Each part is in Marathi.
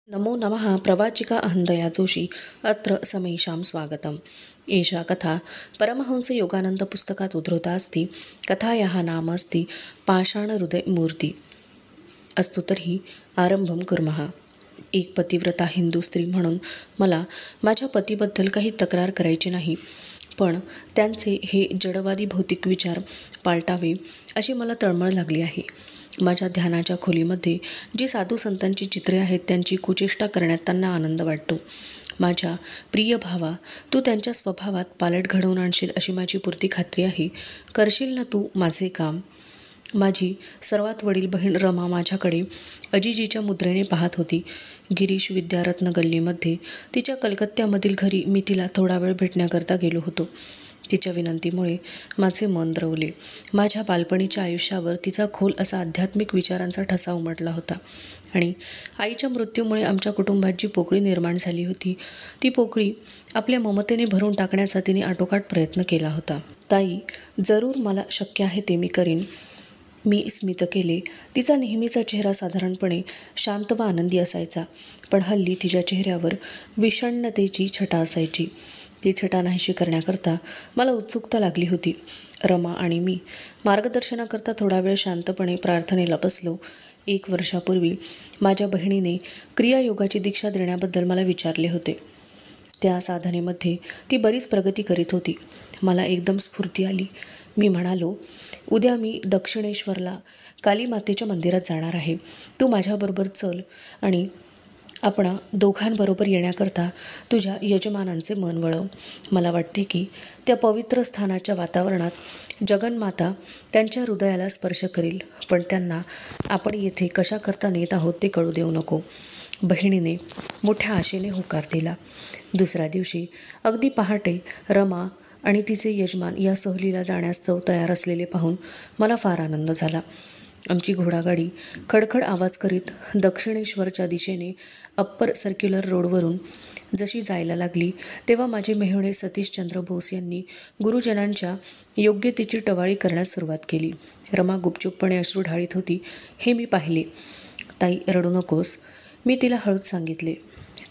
नमो नमः प्रवाचिका अहंदया जोशी अत्र समेषां स्वागतम्। एषा कथा परमहंसयोगानन्दपुस्तकात् उद्धृता अस्ति। कथायाः नाम अस्ति पाषाणहृदयमूर्ति। अस्तु तर्हि आरंभं कुर्मः। एक पतिव्रता हिंदू स्त्री म्हणून मला माझ्या पतीबद्दल काही तक्रार करायची नाही, पण त्यांचे हे जडवादी भौतिक विचार पालटावे अशी मला तळमळ लागली आहे। माझ्या ध्यानाच्या खोलीमध्ये जी साधू संतांची चित्रे आहेत त्यांची कुचेष्टा करण्यात त्यांना आनंद वाटतो। माझ्या प्रिय भावा, तू त्यांच्या स्वभावात पालट घडवून आणशील अशी माझी पुरती खात्री आहे। करशील ना तू माझे काम? माझी सर्वात वडील बहीण रमा माझ्याकडे अजिजीच्या मुद्रेने पाहत होती। गिरीश विद्यारत्न गल्लीमध्ये तिच्या कलकत्त्यामधील घरी मी तिला थोडा वेळ भेटण्याकरता गेलो होतो। तिच्या विनंतीमुळे माझे मन द्रवले। माझ्या बालपणीच्या आयुष्यावर तिचा खोल असा आध्यात्मिक विचारांचा ठसा उमटला होता आणि आईच्या मृत्यूमुळे आमच्या कुटुंबात जी पोकळी निर्माण झाली होती ती पोकळी आपल्या ममतेने भरून टाकण्याचा तिने आटोकाट प्रयत्न केला होता। ताई, जरूर मला शक्य आहे ते मी करीन, मी स्मित केले। तिचा नेहमीचा चेहरा साधारणपणे शांत व आनंदी असायचा, पण हल्ली तिच्या चेहऱ्यावर विषण्णतेची छटा असायची। ती छटा नाहीशी करण्याकरता मला उत्सुकता लागली होती। रमा आणि मी मार्गदर्शनाकरता थोडा वेळ शांतपणे प्रार्थनेला बसलो। 1 वर्षापूर्वी माझ्या बहिणीने क्रियायोगाची दीक्षा देण्याबद्दल मला विचारले होते। त्या साधनेमध्ये ती बरीच प्रगती करीत होती। मला एकदम स्फूर्ती आली। मी म्हणालो, उद्या मी दक्षिणेश्वरला काली मातेच्या मंदिरात जाणार आहे, तू माझ्याबरोबर चल आणि आपणा दोघांबरोबर येण्याकरता तुझ्या यजमानांचे मन वळव। मला वाटते की त्या पवित्र स्थानाच्या वातावरणात जगन्माता त्यांच्या हृदयाला स्पर्श करील, पण त्यांना आपण येथे कशाकरता नेत आहोत ते कळू देऊ नको। बहिणीने मोठ्या आशेने होकार दिला। दुसऱ्या दिवशी अगदी पहाटे रमा आणि तिचे यजमान या सहलीला जाण्यास तयार असलेले पाहून मला फार आनंद झाला। आमची घोडागाडी खडखड आवाज करीत दक्षिणेश्वरच्या दिशेने अप्पर सर्क्युलर रोडवरून जशी जायला लागली तेव्हा माझे मेहुणे सतीशचंद्र बोस यांनी गुरुजनांच्या योग्यतेची टवाळी करण्यास सुरुवात केली। रमा गुपचूपपणे अश्रू ढाळीत होती हे मी पाहिले। ताई, रडू नकोस, मी तिला हळूच सांगितले।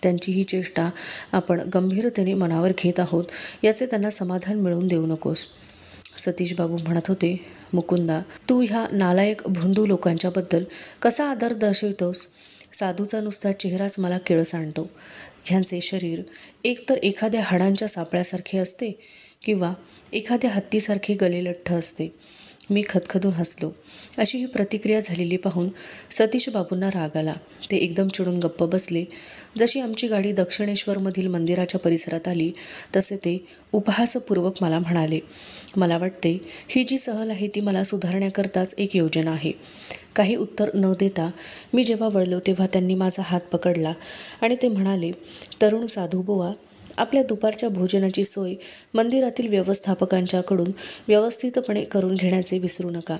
त्यांची ही चेष्टा आपण गंभीरतेने मनावर घेत आहोत याचे त्यांना समाधान मिळवून देऊ नकोस। सतीश बाबू म्हणत होते, मुकुंदा, तू ह्या नालायक भोंदू लोकांच्याबद्दल कसा आदर दर्शवितोस? साधूचा नुसता चेहराच मला किळस आणतो। ह्यांचे शरीर एकतर एखाद्या हाडांच्या सापळ्यासारखे असते किंवा एखाद्या हत्तीसारखे गलेलठ्ठ असते। मी खदखदून हसलो। अशी ही प्रतिक्रिया झालेली पाहून सतीश बाबूंना राग आला। ते एकदम चिडून गप्प बसले। जशी आमची गाडी दक्षिणेश्वरमधील मंदिराच्या परिसरात आली तसे ते उपहासपूर्वक मला म्हणाले, मला वाटते ही जी सहल आहे ती मला सुधारण्याकरताच एक योजना आहे। काही उत्तर न देता मी जेव्हा वळलो तेव्हा त्यांनी माझा हात पकडला आणि ते म्हणाले, तरुण साधूबुवा, आपल्या दुपारच्या भोजनाची सोय मंदिरातील व्यवस्थापकांच्याकडून व्यवस्थितपणे करून घेण्याचे विसरू नका।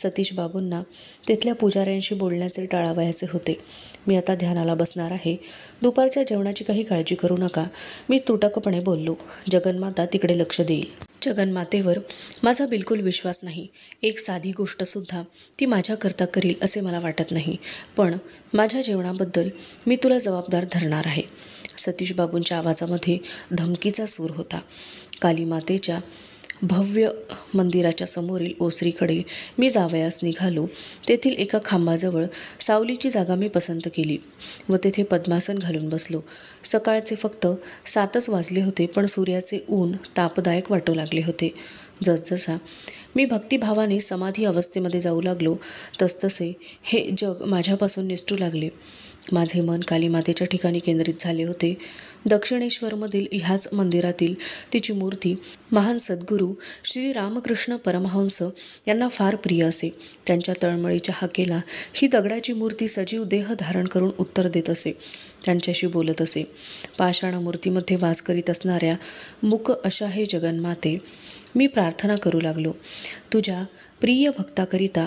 सतीश बाबूंना तिथल्या पुजाऱ्यांशी बोलण्याचे टाळावयाचे होते। मी आता ध्यानाला बसणार आहे, दुपारच्या जेवणाची काही काळजी करू नका। मी तुटकपणे बोललो, जगन्माता तिकडे लक्ष देईल। जगन्मातेवर माझा बिलकुल विश्वास नाही। एक साधी गोष्टसुद्धा ती माझ्याकरता करील असे मला वाटत नाही, पण माझ्या जेवणाबद्दल मी तुला जबाबदार धरणार आहे। सतीश बाबूंच्या आवाजामध्ये धमकीचा सूर होता। कालीमातेच्या भव्य मंदिराच्या समोरील ओसरीकडे मी जावयास निघालो। तेथील एका खांबाजवळ सावलीची जागा मी पसंत केली व तेथे पद्मासन घालून बसलो। सकाळचे फक्त 7च वाजले होते, पण सूर्याचे ऊन तापदायक वाटू लागले होते। जसजसा मी भक्तिभावाने समाधी अवस्थेमध्ये जाऊ लागलो तसतसे हे जग माझ्यापासून निसटू लागले। माझे मन कालीमातेच्या ठिकाणी केंद्रित झाले होते। दक्षिणेश्वरमधील ह्याच मंदिरातील तिची मूर्ती महान सद्गुरू श्री रामकृष्ण परमहंस यांना फार प्रिय असे। त्यांच्या तळमळीच्या हाकेला ही दगडाची मूर्ती सजीव देह धारण करून उत्तर देत असे, त्यांच्याशी बोलत असे। पाषाण मूर्तीमध्ये वास करीत असणाऱ्या मूक अशा हे जगन्माते, मी प्रार्थना करू लागलो, तुझ्या प्रिय भक्ताकरिता,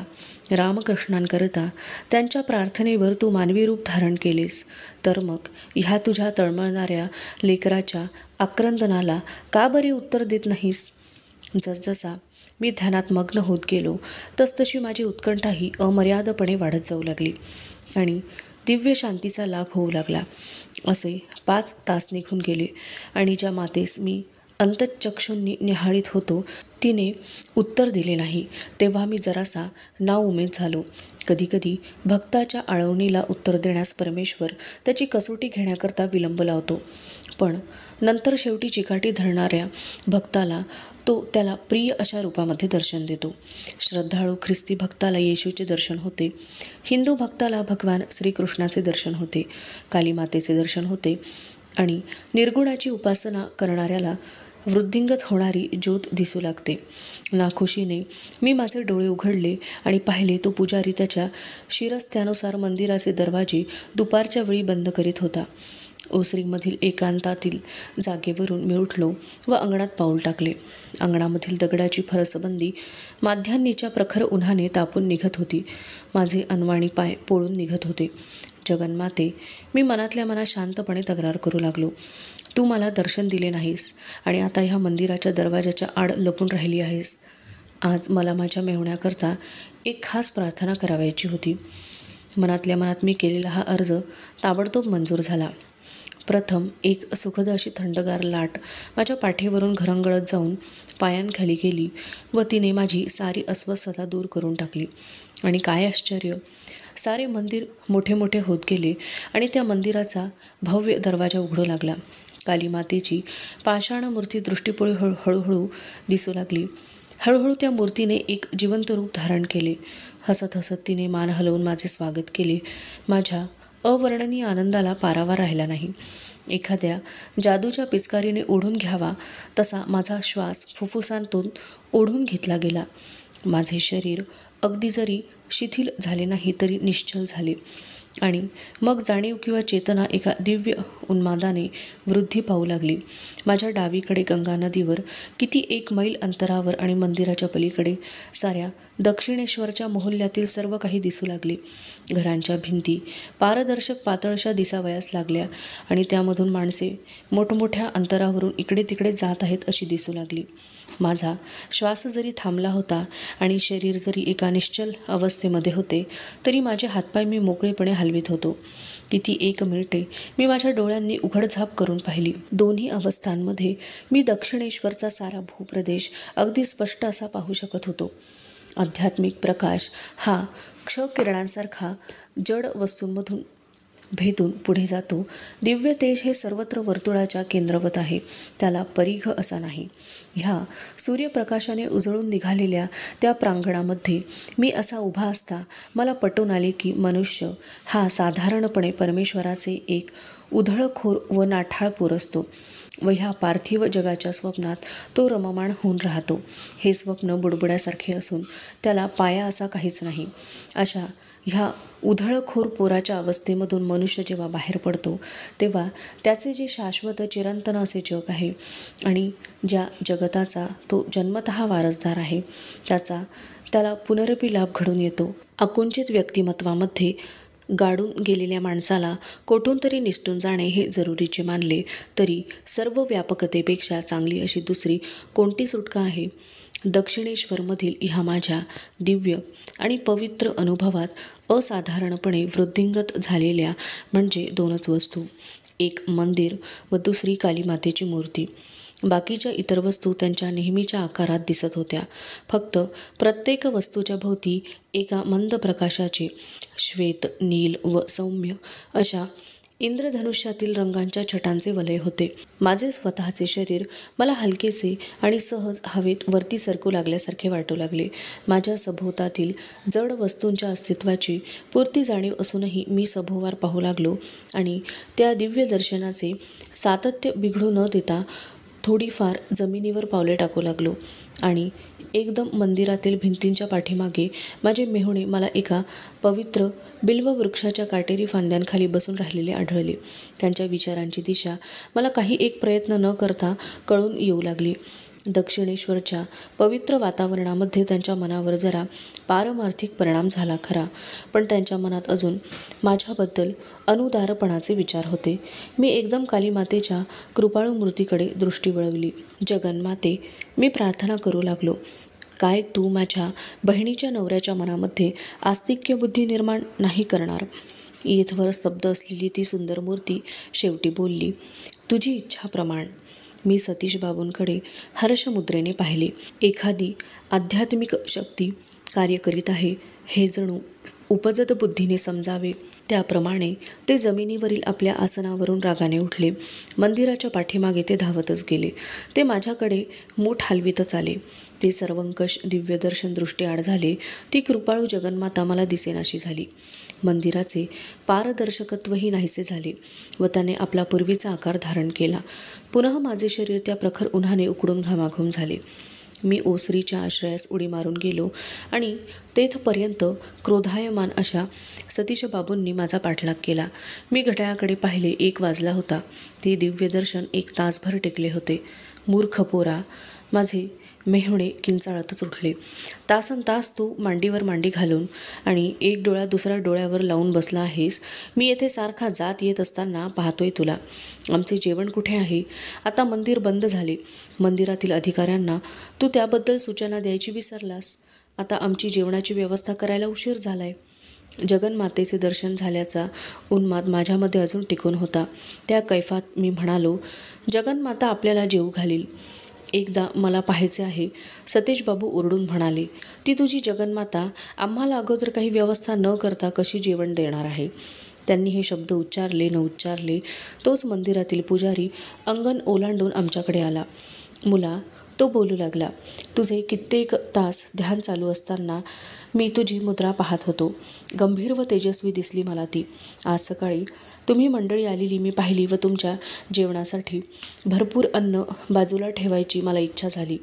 रामकृष्णांकरिता त्यांच्या प्रार्थनेवर तू मानवी रूप धारण केलेस, तर मग ह्या तुझ्या तळमळणाऱ्या लेकराच्या आक्रंदनाला का बरे उत्तर देत नाहीस? जसजसा मी ध्यानात मग्न होत गेलो तसतशी माझी उत्कंठाही अमर्यादपणे वाढत जाऊ लागली आणि दिव्य शांतीचा लाभ होऊ लागला. असे 5 तास निघून गेले आणि ज्या मातेस मी अंतःचक्षूंनी निहाळीत होतो तिने उत्तर दिले नाही. तेव्हा मी जरासा नाउमेद झालो. कधीकधी भक्ताच्या आळवणीला उत्तर देण्यास परमेश्वर त्याची कसोटी घेण्याकरता विलंब लावतो, पण नंतर शेवटी चिकाटी धरणाऱ्या भक्ताला तो त्याला प्रिय अशा रूपामध्ये दर्शन देतो. श्रद्धाळू ख्रिस्ती भक्ताला येशूचे दर्शन होते, हिंदू भक्ताला भगवान श्रीकृष्णाचे दर्शन होते, कालीमातेचे दर्शन होते आणि निर्गुणाची उपासना करणाऱ्याला वृद्धिंगत होणारी ज्योत दिसू लागते. नाखुशीने मी माझे डोळे उघडले आणि पाहिले तो पुजारी त्याच्या शिरस्त्यानुसार मंदिराचे दरवाजे दुपारच्या वेळी बंद करीत होता. ओसरीमधील एकांतातील जागेवरून मी उठलो व अंगणात पाऊल टाकले. अंगणामधील दगडाची फरसबंदी माध्यान्नीच्या प्रखर उन्हाने तापून निघत होती. माझे अनवाणी पाय पोळून निघत होते. जगन्माते, मी मनातल्या मनात शांतपणे तक्रार करू लागलो. तू मला दर्शन दिले नाहीस आणि आता ह्या मंदिराच्या दरवाजाच्या आड लपून राहिली आहेस. आज मला माझ्या मेहुण्याकरता एक खास प्रार्थना करावयाची होती. मनातल्या मनात मी केलेला हा अर्ज ताबडतोब मंजूर झाला. प्रथम एक सुखद अशी थंडगार लाट माझ्या पाठीवरून घरंगळत जाऊन पायांखाली गेली व तिने माझी सारी अस्वस्थता दूर करून टाकली. आणि काय आश्चर्य, सारे मंदिर मोठे मोठे होत गेले आणि त्या मंदिराचा भव्य दरवाजा उघडू लागला. कालीमातेची पाषाण मूर्ती दृष्टीपुढे हळूहळू दिसू लागली. हळूहळू त्या मूर्तीने एक जिवंत रूप धारण केले. हसत हसत तिने मान हलवून माझे स्वागत केले. माझ्या अवर्णनीय आनंदाला पारावार राहिला नाही. एखाद्या जादूच्या पिचकारीने ओढून घ्यावा तसा माझा श्वास फुफ्फुसांतून ओढून घेतला गेला. माझे शरीर अगदी जरी शिथिल झाले नाही तरी निश्चल झाले आणि मग जाणीव किंवा चेतना एका दिव्य उन्मादाने वृद्धी पाहू लागली. माझ्या डावीकडे गंगा नदीवर किती 1 मैल अंतरावर आणि मंदिराच्या पलीकडे साऱ्या दक्षिणेश्वरच्या मोहल्ल्यातील सर्व काही दिसू लागले. घरांच्या भिंती पारदर्शक पातळशा दिसावयास लागल्या आणि त्यामधून माणसे मोठमोठ्या अंतरावरून इकडे तिकडे जात आहेत अशी दिसू लागली. माझा श्वास जरी थांबला होता आणि शरीर जरी एका निश्चल अवस्थेमध्ये होते तरी माझे हातपाय मी मोकळेपणे हलवित होतो. किती 1 मिनिटे मी माझ्या डोळ्यांनी उघडझाप करून पाहिली. दोन्ही अवस्थांमध्ये मी दक्षिणेश्वरचा सारा भूप्रदेश अगदी स्पष्ट असा पाहू शकत होतो. आध्यात्मिक प्रकाश हा क्षकिरणांसारखा जड वस्तूंमधून भेदून पुढे जातो. दिव्य तेज हे सर्वत्र वर्तुळाच्या केंद्रवत आहे, त्याला परिघ असा नाही. ह्या सूर्यप्रकाशाने उजळून निघालेल्या त्या प्रांगणामध्ये मी असा उभा असता मला पटून आले की मनुष्य हा साधारणपणे परमेश्वराचे एक उधळखोर व नाठाळ पोर असतो व ह्या पार्थिव जगाच्या स्वप्नात तो रममाण होऊन राहतो. हे स्वप्न बुडबुड्यासारखे असून त्याला पाया असा काहीच नाही. अशा ह्या उधळखोर पोराच्या अवस्थेमधून मनुष्य जेव्हा बाहेर पडतो तेव्हा त्याचे जे शाश्वत चिरंतन असे जग आहे आणि ज्या जगताचा तो जन्मतः वारसदार आहे त्याला पुनरपी लाभ घडून येतो. आकुंचित व्यक्तिमत्वामध्ये गाडून गेलेल्या माणसाला कोठून तरी निसटून जाणे हे जरुरीचे मानले तरी सर्व व्यापकतेपेक्षा चांगली अशी दुसरी कोणती सुटका आहे? दक्षिणेश्वरमधील ह्या माझ्या दिव्य आणि पवित्र अनुभवात असाधारणपणे वृद्धिंगत झालेल्या म्हणजे 2च वस्तू, एक मंदिर व दुसरी कालीमातेची मूर्ती. बाकीच्या इतर वस्तू त्यांच्या नेहमीच्या आकारात दिसत होत्या. फक्त प्रत्येक वस्तूच्या भोवती एका मंद प्रकाशाचे श्वेत, नील व सौम्य अशा इंद्रधनुष्यातील रंगांच्या छटांचे वलय होते. माझे स्वतःचे शरीर मला हलकेसे आणि सहज हवेत वरती सरकू लागल्यासारखे वाटू लागले. माझ्या सभोवतातील जड वस्तूंच्या अस्तित्वाची पुरती जाणीव असूनही मी सभोवार पाहू लागलो आणि त्या दिव्य दर्शनाचे सातत्य बिघडू न देता थोडीफार जमिनीवर पावले टाकू लागलो आणि एकदम मंदिरातील भिंतींच्या पाठीमागे माझे मेहुणे मला एका पवित्र बिल्व वृक्षाच्या काटेरी फांद्यांखाली बसून राहिलेले आढळले. त्यांच्या विचारांची दिशा मला काही एक प्रयत्न न करता कळून येऊ लागली. दक्षिणेश्वरच्या पवित्र वातावरणामध्ये त्यांच्या मनावर जरा पारमार्थिक परिणाम झाला खरा, पण त्यांच्या मनात अजून माझ्याबद्दल अनुदारपणाचे विचार होते. मी एकदम कालीमातेच्या कृपाळू मूर्तीकडे दृष्टी वळवली. जगन्माते, मी प्रार्थना करू लागलो, काय तू माझ्या बहिणीच्या नवऱ्याच्या मनामध्ये आस्तिक्य बुद्धी निर्माण नाही करणार? येथवर स्तब्ध असलेली ती सुंदर मूर्ती शेवटी बोलली, तुझी इच्छाप्रमाण. मी सतीश बाबूंकडे हर्षमुद्रेने पाहिले. एखादी आध्यात्मिक शक्ती कार्य करीत आहे हे जणू उपजत बुद्धीने समजावे, त्याप्रमाणे ते जमिनीवरील आपल्या आसनावरून रागाने उठले. मंदिराच्या पाठीमागे ते धावतच गेले. ते माझ्याकडे मूठ हलवीतच आले. ते सर्वंकष दिव्यदर्शन दृष्टीआड झाले. ती कृपाळू जगन्माता मला दिसेनाशी झाली. मंदिराचे पारदर्शकत्वही नाहीसे झाले व त्याने आपला पूर्वीचा आकार धारण केला. पुनः माझे शरीर त्या प्रखर उन्हाने उकडून घामाघूम झाले. मी ओसरीच्या आश्रयास उडी मारून गेलो आणि तेथपर्यंत क्रोधायमान अशा सतीश बाबूंनी माझा पाठलाग केला. मी घड्याळाकडे पाहिले. 1 वाजला होता. ते दिव्यदर्शन 1 तासभर टेकले होते. मूर्ख पोरा, माझे मेहुणे किंचाळतच उठले. तासनतास तू मांडीवर मांडी घालून आणि एक डोळा दुसऱ्या डोळ्यावर लावून बसला आहेस. मी येथे सारखा जात येत असताना पाहतोय तुला. आमचे जेवण कुठे आहे? आता मंदिर बंद झाले. मंदिरातील अधिकाऱ्यांना तू त्याबद्दल सूचना द्यायची विसरलास. आता आमची जेवणाची व्यवस्था करायला उशीर झालाय. जगन्मातेचे दर्शन झाल्याचा उन्माद माझ्यामध्ये अजून टिकून होता. त्या कैफात मी म्हणालो, जगन्माता आपल्याला जेवू घालील. एकदा मला पाहायचे आहे. सतीश बाबू ओरडून म्हणाले, ती तुझी जगन्माता आम्हाला अगोदर काही व्यवस्था न करता कशी जेवण देणार आहे? त्यांनी हे शब्द उच्चारले न उच्चारले तोच मंदिरातील पुजारी अंगण ओलांडून आमच्याकडे आला. मुला, तो बोलू लागला, तुझे कित्येक तास ध्यान चालू असताना मी तुझी मुद्रा पाहत होतो. गंभीर व तेजस्वी दिसली मला ती. आज सकाळी तुम्ही मंडळी आलेली मी पाहिली व तुमच्या जेवणासाठी भरपूर अन्न बाजूला ठेवायची मला इच्छा झाली.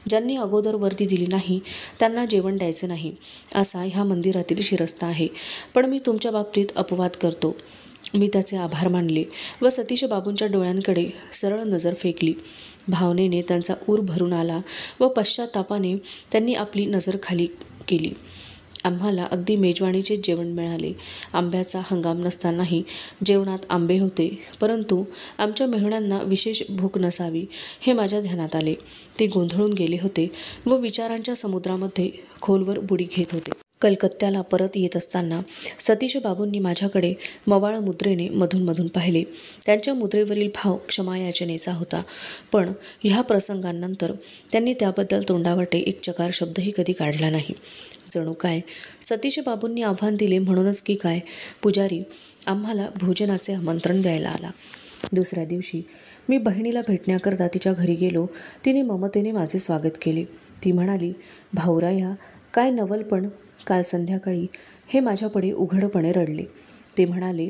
ज्यांनी अगोदर वर्दी दिली नाही त्यांना जेवण द्यायचे नाही असा ह्या मंदिरातील शिरस्ता आहे. पण मी तुमच्या बाबतीत अपवाद करतो. मी त्याचे आभार मानले व सतीश बाबूंच्या डोळ्यांकडे सरळ नजर फेकली. भावनेने त्यांचा ऊर भरून आला व पश्चातापाने त्यांनी आपली नजर खाली केली. आम्हाला अगदी मेजवानीचे जेवण मिळाले. आंब्याचा हंगाम नसतानाही जेवणात आंबे होते, परंतु आमच्या मेहुण्यांना विशेष भूक नसावी हे माझ्या ध्यानात आले. ते गोंधळून गेले होते व विचारांच्या समुद्रामध्ये खोलवर बुडी घेत होते. कलकत्त्याला परत येत असताना सतीश बाबूंनी माझ्याकडे मवाळ मुद्रेने मधून पाहिले. त्यांच्या मुद्रेवरील भाव क्षमायाचनेचा होता. पण ह्या प्रसंगानंतर त्यांनी त्याबद्दल तोंडावाटे एक चकार शब्दही कधी काढला नाही. जणू काय सतीश बाबूंनी आव्हान दिले म्हणूनच की काय, पुजारी आम्हाला भोजनाचे आमंत्रण द्यायला आला. दुसऱ्या दिवशी मी बहिणीला भेटण्याकरता तिच्या घरी गेलो. तिने ममतेने माझे स्वागत केले. ती म्हणाली, भाऊराया, काय नवलपण. काल संध्याकाळी हे माझ्यापुढे उघडपणे रडले. ते म्हणाले,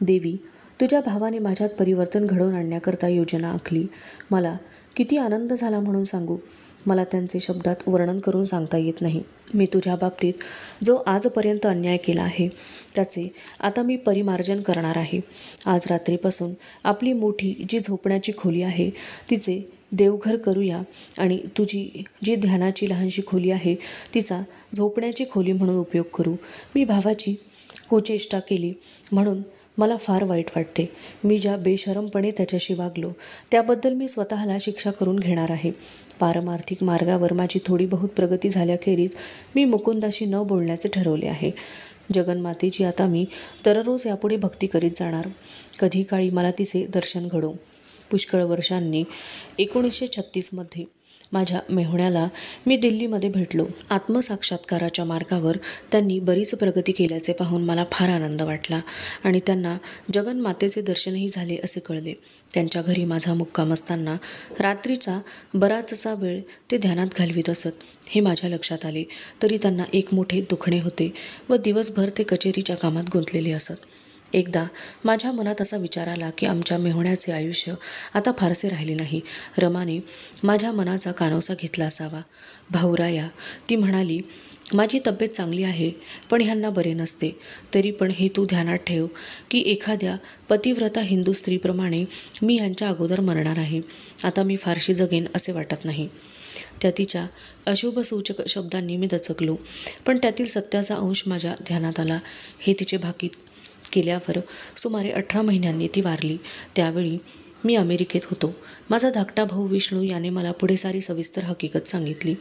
देवी, तुझ्या भावाने माझ्यात परिवर्तन घडवून आणण्याकरता योजना आखली. मला किती आनंद झाला म्हणून सांगू. मला त्यांचे शब्दात वर्णन करून सांगता येत नाही. मी तुझ्या बाबतीत जो आजपर्यंत अन्याय केला आहे त्याचे आता मी परिमार्जन करणार आहे. आज रात्रीपासून आपली मोठी जी झोपण्याची खोली आहे तिचे देवघर करूया आणि तुझी जी ध्यानाची लहानशी खोली आहे तिचा झोपण्याची खोली म्हणून उपयोग करू. मी भावाची कुचेष्टा केली म्हणून मला फार वाईट वाटते. मी ज्या बेशरमपणे त्याच्याशी वागलो त्याबद्दल मी स्वतःला शिक्षा करून घेणार आहे. पारमार्थिक मार्गावर माझी थोडी बहुत प्रगती झाल्याखेरीज मी मुकुंदाशी न बोलण्याचे ठरवले आहे. जगन्मातेची आता मी दररोज यापुढे भक्ती करीत जाणार. कधी काळी मला तिचे दर्शन घडो. पुष्कळ वर्षांनी 1936 माझ्या मेहुण्याला मी दिल्लीमध्ये भेटलो. आत्मसाक्षात्काराच्या मार्गावर त्यांनी बरीच प्रगती केल्याचे पाहून मला फार आनंद वाटला आणि त्यांना जगन्मातेचे दर्शनही झाले असे कळले. त्यांच्या घरी माझा मुक्काम असताना रात्रीचा बराचसा वेळ ते ध्यानात घालवीत असत हे माझ्या लक्षात आले. तरी त्यांना एक मोठे दुखणे होते व दिवसभर ते कचेरीच्या कामात गुंतलेले असत. एकदा माझ्या मनात असा विचार आला की आमच्या मेहुण्याचे आयुष्य आता फारसे राहिले नाही. रमाने माझ्या मनाचा कानोसा घेतला असावा. भाऊराया, ती म्हणाली, माझी तब्येत चांगली आहे पण ह्यांना बरे नसते. तरी पण हे तू ध्यानात ठेव की एखाद्या पतिव्रता हिंदू स्त्रीप्रमाणे मी यांच्या अगोदर मरणार आहे. आता मी फारशी जगेन असे वाटत नाही. त्या तिच्या अशुभसूचक शब्दांनी मी दचकलो, पण त्यातील सत्याचा अंश माझ्या ध्यानात आला. हे तिचे भाकीत केल्यावर सुमारे 18 महिन्यांनी ती वारली. त्यावेळी मी अमेरिकेत होतो. माझा धाकटा भाऊ विष्णू याने मला पुढे सारी सविस्तर हकीकत सांगितली.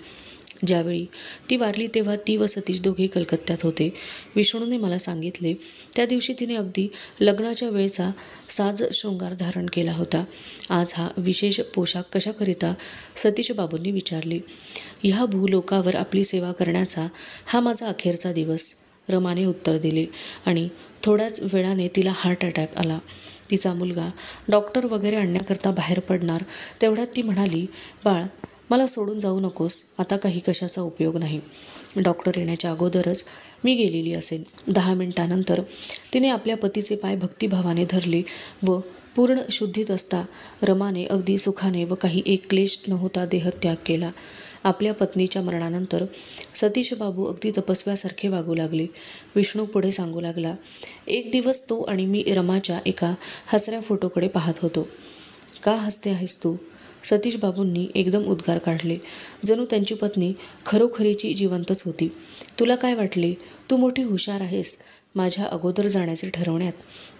ज्यावेळी ती वारली तेव्हा ती व सतीश दोघे कलकत्त्यात होते. विष्णूने मला सांगितले त्या दिवशी तिने अगदी लग्नाच्या वेळचा साज शृंगार धारण केला होता. आज हा विशेष पोशाख कशाकरिता? सतीश बाबूंनी विचारले. ह्या भूलोकावर आपली सेवा करण्याचा हा माझा अखेरचा दिवस, रमाने उत्तर दिले. आणि थोड्याच वेळाने तिला हार्ट अटॅक आला. तिचा मुलगा डॉक्टर वगैरे आणण्याकरता बाहेर पडणार तेवढ्यात ती म्हणाली, बाळ मला सोडून जाऊ नकोस, आता काही कशाचा उपयोग नाही. डॉक्टर येण्याच्या अगोदरच मी गेलेली असेन. 10 मिनिटांनंतर तिने आपल्या पतीचे पाय भक्तिभावाने धरले व पूर्ण शुद्धीत असता रमाने अगदी सुखाने व काही एक क्लेश न होता देहत्याग केला. आपल्या पत्नीच्या मरणानंतर सतीश बाबू अगदी तपस्व्यासारखे वागू लागले. विष्णू पुढे सांगू लागला. एक दिवस तो आणि मी रमाच्या एका हसऱ्या फोटोकडे पाहत होतो. का हसते आहेस तू? सतीश बाबूंनी एकदम उद्गार काढले, जणू त्यांची पत्नी खरोखरीची जिवंतच होती. तुला काय वाटले? तू मोठी हुशार आहेस. माझ्या अगोदर जाण्याचे ठरवण्यात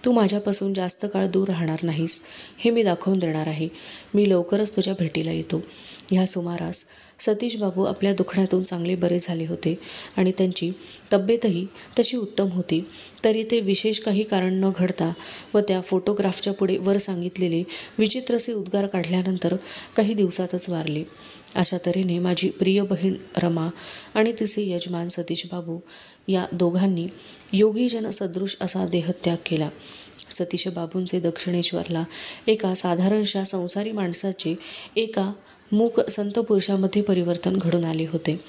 तू माझ्यापासून जास्त काळ दूर राहणार नाहीस हे मी दाखवून देणार आहे. मी लवकरच तुझ्या भेटीला येतो. ह्या सुमारास सतीश बाबू आपल्या दुखण्यातून चांगले बरे झाले होते आणि त्यांची तब्येतही तशी उत्तम होती. तरी ते विशेष काही कारण न घडता व त्या फोटोग्राफच्या पुढे वर सांगितलेले विचित्रसे उद्गार काढल्यानंतर काही दिवसातच वारले. अशा तऱ्हेने माझी प्रिय बहीण रमा आणि तिचे यजमान सतीश बाबू या दोघांनी योगीजन सदृश असा देहत्याग केला. सतीश बाबूंचे दक्षिणेश्वरला एका साधारणशा संसारी माणसाचे एका मूक संत पुरुषामध्ये परिवर्तन घडून आले होते.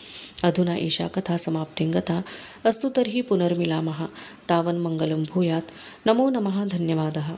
अधुना एषा कथा समाप्तिंगता अस्तु तर्हि पुनर्मिलामः. तावन् मंगलं भूयात्. नमो नमः. धन्यवादः.